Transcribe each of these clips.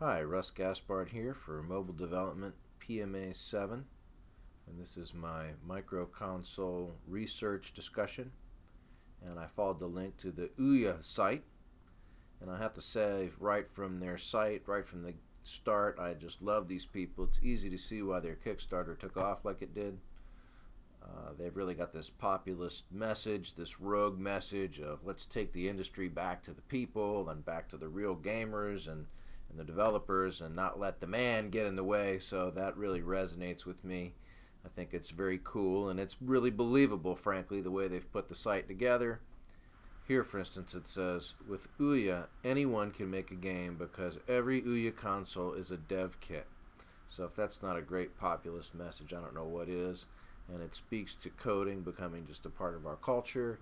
Hi, Russ Gaspard here for Mobile Development PMA7, and this is my micro console research discussion, and I followed the link to the Ouya site, and I have to say right from their site, right from the start, I just love these people. It's easy to see why their Kickstarter took off like it did. They've really got this populist message, this rogue message of let's take the industry back to the people and back to the real gamers and the developers and not let the man get in the way. So that really resonates with me. I think it's very cool and it's really believable, frankly, the way they've put the site together. Here, for instance, it says, with Ouya, anyone can make a game because every Ouya console is a dev kit. So if that's not a great populist message, I don't know what is. And it speaks to coding becoming just a part of our culture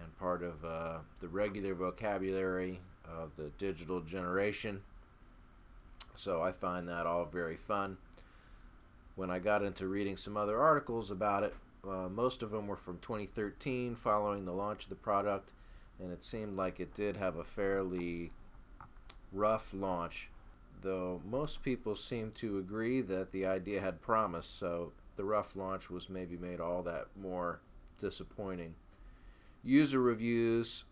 and part of the regular vocabulary of the digital generation. So I find that all very fun. When I got into reading some other articles about it, most of them were from 2013 following the launch of the product, and it seemed like it did have a fairly rough launch, though most people seem to agree that the idea had promise, so the rough launch was maybe made all that more disappointing. User reviews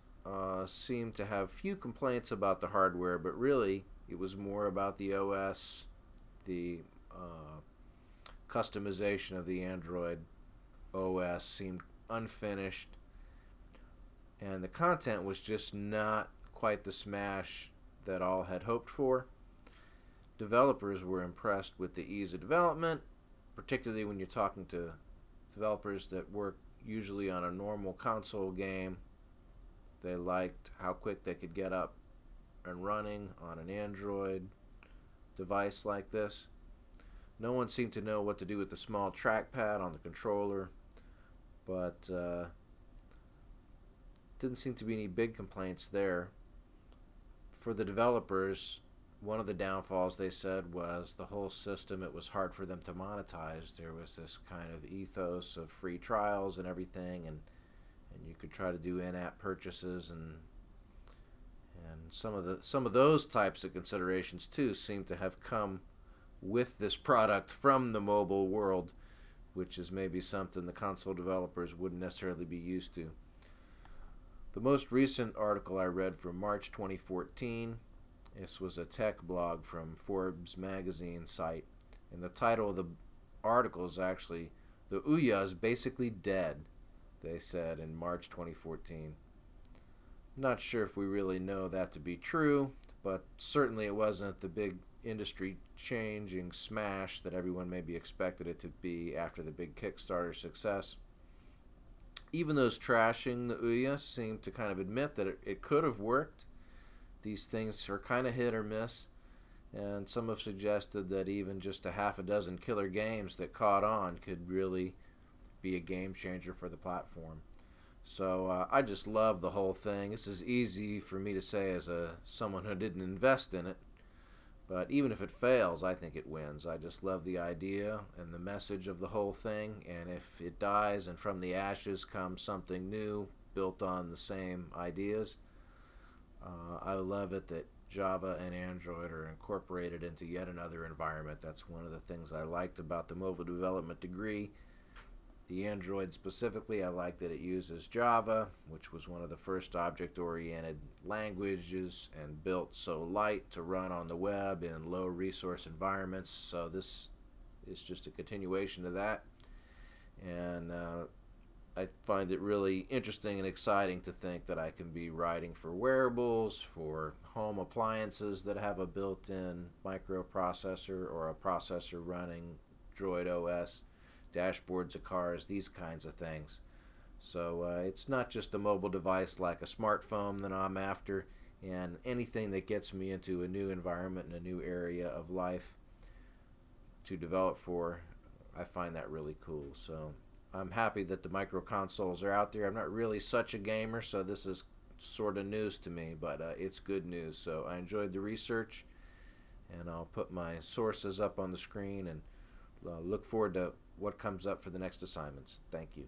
seem to have few complaints about the hardware, but really it was more about the OS, the customization of the Android OS seemed unfinished, and the content was just not quite the smash that all had hoped for. Developers were impressed with the ease of development, particularly when you're talking to developers that work usually on a normal console game. They liked how quick they could get up and running on an Android device like this. No one seemed to know what to do with the small trackpad on the controller, but didn't seem to be any big complaints there. For the developers, one of the downfalls, they said, was the whole system. It was hard for them to monetize. There was this kind of ethos of free trials and everything, and you could try to do in-app purchases, and some of those types of considerations too seem to have come with this product from the mobile world, which is maybe something the console developers wouldn't necessarily be used to. The most recent article I read from March 2014, this was a tech blog from Forbes magazine site, and the title of the article is actually, "The Ouya is basically dead," they said in March 2014. Not sure if we really know that to be true, but certainly it wasn't the big industry changing smash that everyone maybe expected it to be after the big Kickstarter success. Even those trashing the Ouya seem to kind of admit that it could have worked. These things are kind of hit or miss, and some have suggested that even just a half a dozen killer games that caught on could really be a game changer for the platform. So I just love the whole thing. This is easy for me to say as someone who didn't invest in it, but even if it fails, I think it wins. I just love the idea and the message of the whole thing, and if it dies and from the ashes comes something new built on the same ideas, I love it that Java and Android are incorporated into yet another environment. That's one of the things I liked about the mobile development degree. The Android specifically, I like that it uses Java, which was one of the first object-oriented languages and built so light to run on the web in low-resource environments. So this is just a continuation of that. And I find it really interesting and exciting to think that I can be writing for wearables, for home appliances that have a built-in microprocessor or a processor running Droid OS, dashboards of cars, these kinds of things. So it's not just a mobile device like a smartphone that I'm after, and anything that gets me into a new environment and a new area of life to develop for, I find that really cool. So I'm happy that the micro consoles are out there. I'm not really such a gamer, so this is sort of news to me, but it's good news. So I enjoyed the research, and I'll put my sources up on the screen, and look forward to what comes up for the next assignments. Thank you.